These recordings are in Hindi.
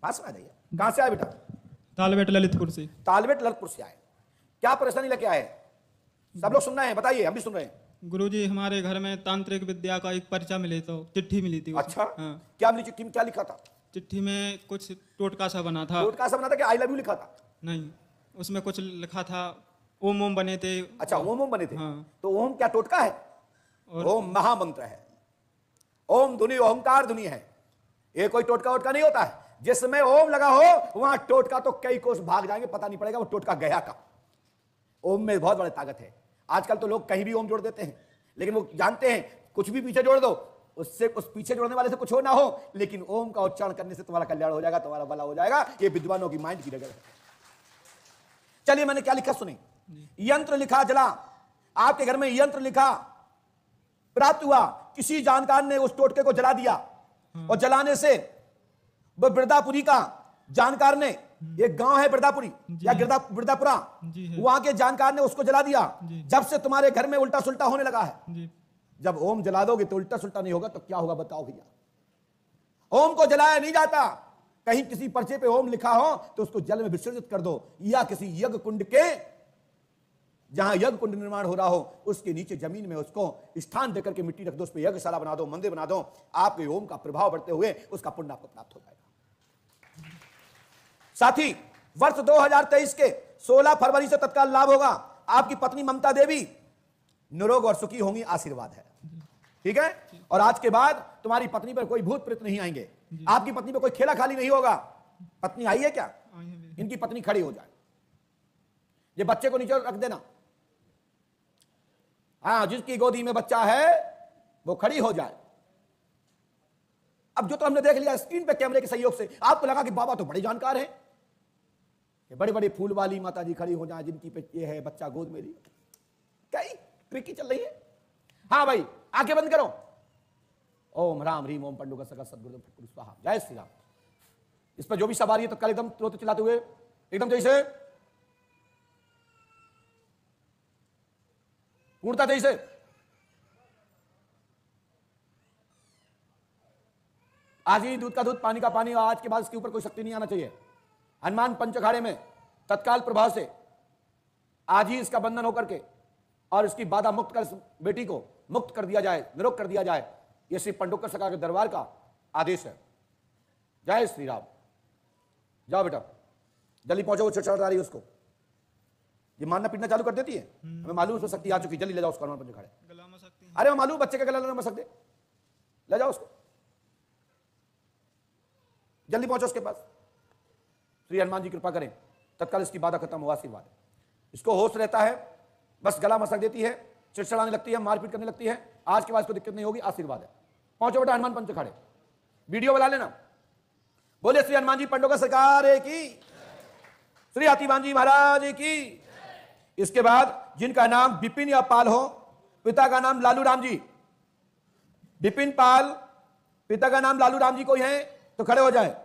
पास में आ जाइए। कहां से आए बेटा? तालबेट ललितपुर से। तालबेट ललितपुर से आए। क्या परेशानी लेके आए? सब लोग सुन रहे हैं, बताइए, हम भी सुन रहे हैं। गुरुजी हमारे घर में तांत्रिक विद्या का एक पर्चा मिले, तो चिट्ठी मिली थी उसमें। अच्छा, हाँ। क्या मिली चिट्ठी में? क्या लिखा था? चिट्ठी में कुछ टोटका सा बना था। टोटका सा बना था कि आई लव यू लिखा था? नहीं, उसमें कुछ लिखा था, ओम ओम बने थे। अच्छा, ओम ओम बने थे। हाँ। तो ओम क्या टोटका है? और ओम महामंत्र है। ओम धुनी ओंकार धुनी है। ये कोई टोटका वोटका नहीं होता है। जिसमें ओम लगा हो वहां टोटका तो कई कोस भाग जाएंगे, पता नहीं पड़ेगा वो टोटका गया का। ओम में बहुत बड़ी ताकत है। आजकल तो लोग कहीं भी ओम जोड़ देते हैं, लेकिन वो जानते हैं कुछ भी पीछे जोड़ दो, उससे उस पीछे जोड़ने वाले से कुछ हो ना हो, लेकिन ओम का उच्चारण करने से तुम्हारा कल्याण हो जाएगा, तुम्हारा भला हो जाएगा। ये विद्वानों की माइंड की जगह है। चलिए, मैंने क्या लिखा सुनी। यंत्र लिखा जला। आपके घर में यंत्र लिखा प्राप्त हुआ, किसी जानकार ने उस टोटके को जला दिया। और जलाने से बिरदापुरी का जानकार ने, एक गांव है बिरदापुरी या बिरदापुरा, वहां के जानकार ने उसको जला दिया। जब से तुम्हारे घर में उल्टा सुल्टा होने लगा है। जब ओम जला दोगे तो उल्टा सुल्टा नहीं होगा तो क्या होगा बताओ भैया? ओम को जलाया नहीं जाता। कहीं किसी पर्चे पे ओम लिखा हो तो उसको जल में विसर्जित कर दो, या किसी यज्ञ कुंड के, जहां यज्ञ कुंड निर्माण हो रहा हो उसके नीचे जमीन में उसको स्थान देकर के मिट्टी रख दो, उस पर यज्ञशाला बना दो, मंदिर बना दो। आपके ओम का प्रभाव बढ़ते हुए उसका पुण्य आपको प्राप्त हो जाएगा। साथी, वर्ष 2023 के 16 फरवरी से तत्काल लाभ होगा। आपकी पत्नी ममता देवी निरोग और सुखी होंगी, आशीर्वाद है। ठीक है? और आज के बाद तुम्हारी पत्नी पर कोई भूत प्रेत नहीं आएंगे। आपकी पत्नी पर कोई खेला खाली नहीं होगा। पत्नी आई है क्या? इनकी पत्नी खड़ी हो जाए। ये बच्चे को नीचे रख देना। हाँ, जिसकी गोदी में बच्चा है वो खड़ी हो जाए। अब जो तो हमने देख लिया स्क्रीन पे कैमरे के सहयोग से, आपको लगा कि बाबा तो बड़े जानकार हैं। ये बड़ी बड़ी फूल वाली माता जी खड़ी हो जाए, जिनकी पे ये है बच्चा गोद में ली। क्या ट्रिकी चल रही है? हाँ भाई, आंखें बंद करो। ओम राम रीम ओम पंडुका सका सदगुरुदेव फटकुरु स्वाहा। जय श्री राम। इस पर जो भी सवारी है तो कल एकदम रोते चिल्लाते हुए, एकदम जैसे पूर्णता जैसे। आज ही दूध का दूध, पानी का पानी, आज के बाद इसके ऊपर कोई शक्ति नहीं आना चाहिए। हनुमान पंचखाड़े में तत्काल प्रभाव से आज ही इसका बंधन होकर के और इसकी बाधा मुक्त कर, बेटी को मुक्त कर दिया जाए, निरोग कर दिया जाए। यह श्री पंडुक्कर सरकार के दरबार का आदेश है। जय श्री राम। जाओ बेटा, जल्दी पहुंचो। वो चढ़ रही है उसको, ये मारना पीटना चालू कर देती है। हमें मालूम उसमें शक्ति आ चुकी, जल्दी ले जाओ उसको। हनुमान पंचखाड़े गला में सकती है। अरे वो मालूम बच्चे का गला मसक दे, ले जाओ उसको, जल्दी पहुंचो उसके पास। श्री हनुमान जी कृपा करें, तत्काल इसकी बाधा खत्म हो, आशीर्वाद। इसको होश रहता है, बस गला मसक देती है, चिड़चिड़ाने लगती है, मारपीट करने लगती है। आज के बाद इसको दिक्कत नहीं होगी, आशीर्वाद है। पहुंचो बेटा हनुमान पंचखाड़े, वीडियो बना लेना। बोले श्री हनुमान जी पंडुका सरकार की, श्री हाथीवान जी महाराज की। इसके बाद जिनका नाम विपिन या पाल हो, पिता का नाम लालू राम जी, विपिन पाल, पिता का नाम लालू राम जी कोई है तो खड़े हो जाए।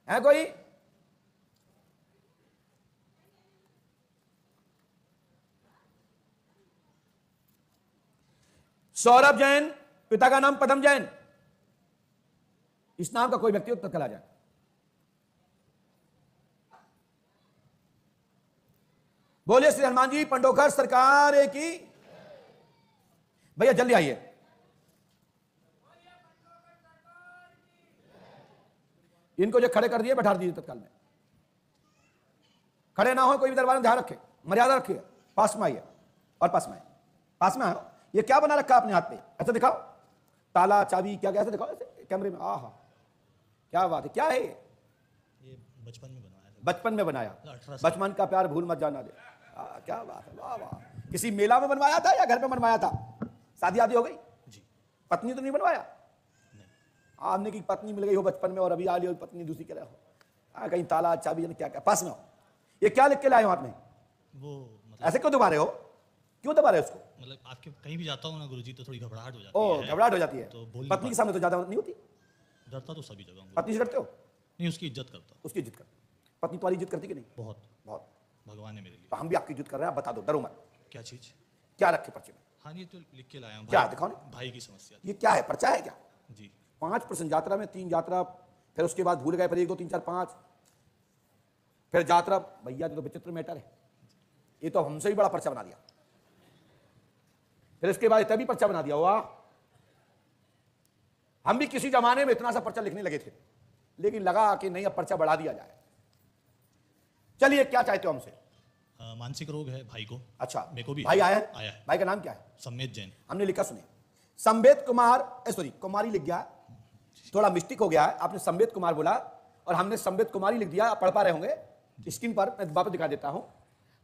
है कोई? सौरभ जैन, पिता का नाम पदम जैन। इस नाम का कोई व्यक्ति तत्काल आ जाए। बोलिए श्री हनुमान जी पंडोकर सरकार की। भैया जल्दी आइए। इनको जो खड़े कर दिए बैठा दीजिए तत्काल में। खड़े ना हो कोई भी, दरबार में ध्यान रखे, मर्यादा रखिए। पास में आइए और पास में आइए, पास में आओ। ये क्या बना रखा अपने हाथ पे? ऐसा दिखाओ, ताला चाबी क्या क्या, ऐसे दिखाओ ऐसे कैमरे में। आहा, क्या बात है। क्या है ये? बचपन में बनाया था। बचपन में बनाया। बचपन का प्यार भूल मत जाना दे। क्या बात है, वाह वाह। किसी मेला में बनवाया था या घर पे बनवाया था? शादी आदि हो गई जी। पत्नी तो नहीं बनवाया? आपने की पत्नी मिल गई हो बचपन में और अभी आ ली हो पत्नी दूसरी के हो। कहीं ताला चाबी क्या क्या। पास में हो। ये क्या लिख के लाए हो हाथ में? वो मतलब ऐसे क्यों दबा रहे हो? क्यों दबा रहे हो उसको? मतलब आपके कहीं भी जाता हूँ ना गुरुजी तो थोड़ी घबराहट हो जाती है। ओ, घबराहट हो जाती है तो बोल पत्नी के सामने तो ज्यादा नहीं होती? डरता तो सभी जगह हूँ। पत्नी से डरते हो? नहीं, उसकी इज्जत करता हूँ। उसकी इज्जत करते। पत्नी तुम्हारी इज्जत करती कि नहीं? बहुत। बहुत। भगवान है मेरे लिए। तो हम भी आपकी इज्जत कर रहे हैं, आप बता दो, डरो मत। क्या चीज? क्या रखे पर्चे में? हाँ, ये तो लिख के लाया हूँ। क्या दिखाओ? भाई की समस्या। ये क्या है? पर्चा है क्या? जी। 5% यात्रा में 3 यात्रा फिर उसके बाद भूल गए, फिर 1 2 3 4 5, फिर जात्रा। भैया तो विचित्र मैटर है, ये तो हमसे भी बड़ा पर्चा बना दिया। फिर इसके बाद तभी पर्चा बना दिया हुआ। हम भी किसी जमाने में इतना सा पर्चा लिखने लगे थे, लेकिन लगा कि नहीं अब पर्चा बढ़ा दिया जाए। चलिए, क्या चाहते हो हमसे? मानसिक रोग है भाई को। अच्छा, मेरे को भी भाई आया आया है? है। भाई का नाम क्या है? सम्मेद जैन। हमने लिखा, सुनिए। संवेद कुमार, सॉरी कुमारी लिख गया, थोड़ा मिस्टेक हो गया है। आपने संवेद कुमार बोला और हमने संवेद कुमारी लिख दिया। आप पढ़ पा रहे होंगे स्क्रीन पर, मैं वापस दिखा देता हूं।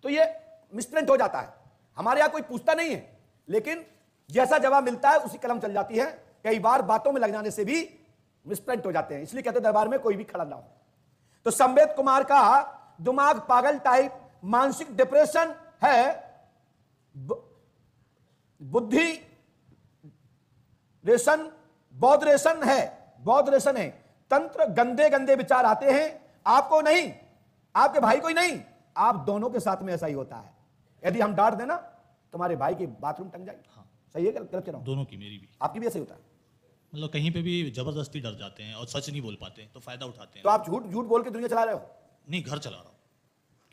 तो ये मिसप्रिंट हो जाता है। हमारे यहां कोई पूछता नहीं है, लेकिन जैसा जवाब मिलता है उसी कलम चल जाती है। कई बार बातों में लग जाने से भी मिसप्रिंट हो जाते हैं, इसलिए कहते हैं दरबार में कोई भी खड़ा ना हो। तो संवेद कुमार का दिमाग पागल टाइप, मानसिक डिप्रेशन है, बुद्धि रेशन, बौद्ध रेशन है, बौद्ध रेशन है। तंत्र, गंदे गंदे विचार आते हैं, आपको नहीं, आपके भाई को ही नहीं, आप दोनों के साथ में ऐसा ही होता है। यदि हम डांट देना तुम्हारे भाई की बाथरूम टंग जाएगी। हाँ, सही है, गलत कह रहा हूं? दोनों की, मेरी भी। आपकी भी ऐसे होता है? मतलब कहीं पे भी जबरदस्ती डर जाते हैं और सच नहीं बोल पाते हैं, तो फायदा उठाते हैं। तो आप झूठ झूठ बोल के दुनिया चला रहे हो? नहीं, घर चला रहा हूँ,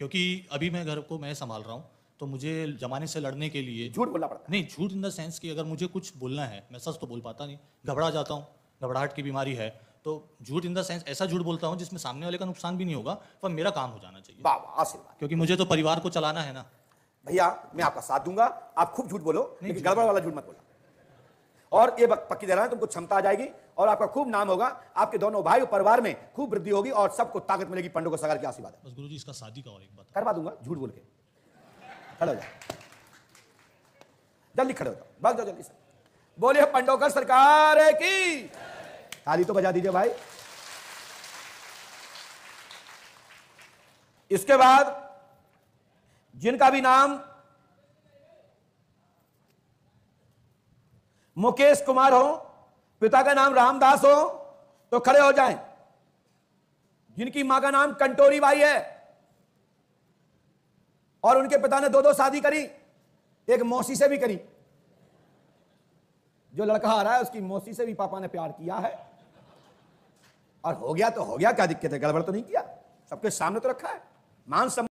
क्योंकि अभी मैं घर को मैं संभाल रहा हूँ, तो मुझे जमाने से लड़ने के लिए झूठ बोलना पड़ता है। नहीं, झूठ इन द सेंस कि अगर मुझे कुछ बोलना है, मैं सच तो बोल पाता नहीं, घबरा जाता हूँ, घबराहट की बीमारी है। तो झूठ इन द सेंस ऐसा झूठ बोलता हूँ जिसमें सामने वाले का नुकसान भी नहीं होगा, पर मेरा काम हो जाना चाहिए। वाह वाह, आशीर्वाद। क्योंकि मुझे तो परिवार को चलाना है ना। भैया मैं आपका साथ दूंगा, आप खूब झूठ बोलो, लेकिन गड़बड़ वाला झूठ मत बोलो। और ये पक्की दे रहा है, तुमको क्षमता आ जाएगी और आपका खूब नाम होगा, आपके दोनों भाई और परिवार में खूब वृद्धि होगी और सबको ताकत मिलेगी। पंडों को सगर की आशीर्वाद है। बस गुरुजी, इसका शादी का और एक बात करवा दूंगा झूठ बोल के। खड़े हो जाओ, जल्दी खड़े हो जाओ, भाग जाओ जल्दी से। बोलिए पंडोकर सरकार की। ताली तो बजा दीजिए भाई। इसके बाद जिनका भी नाम मुकेश कुमार हो, पिता का नाम रामदास हो, तो खड़े हो जाएं। जिनकी मां का नाम कंटोरी बाई है और उनके पिता ने 2 शादी करी, एक मौसी से भी करी। जो लड़का आ रहा है उसकी मौसी से भी पापा ने प्यार किया है और हो गया तो हो गया, क्या दिक्कत है? गड़बड़ तो नहीं किया, सबके सामने तो रखा है। मान सम्मान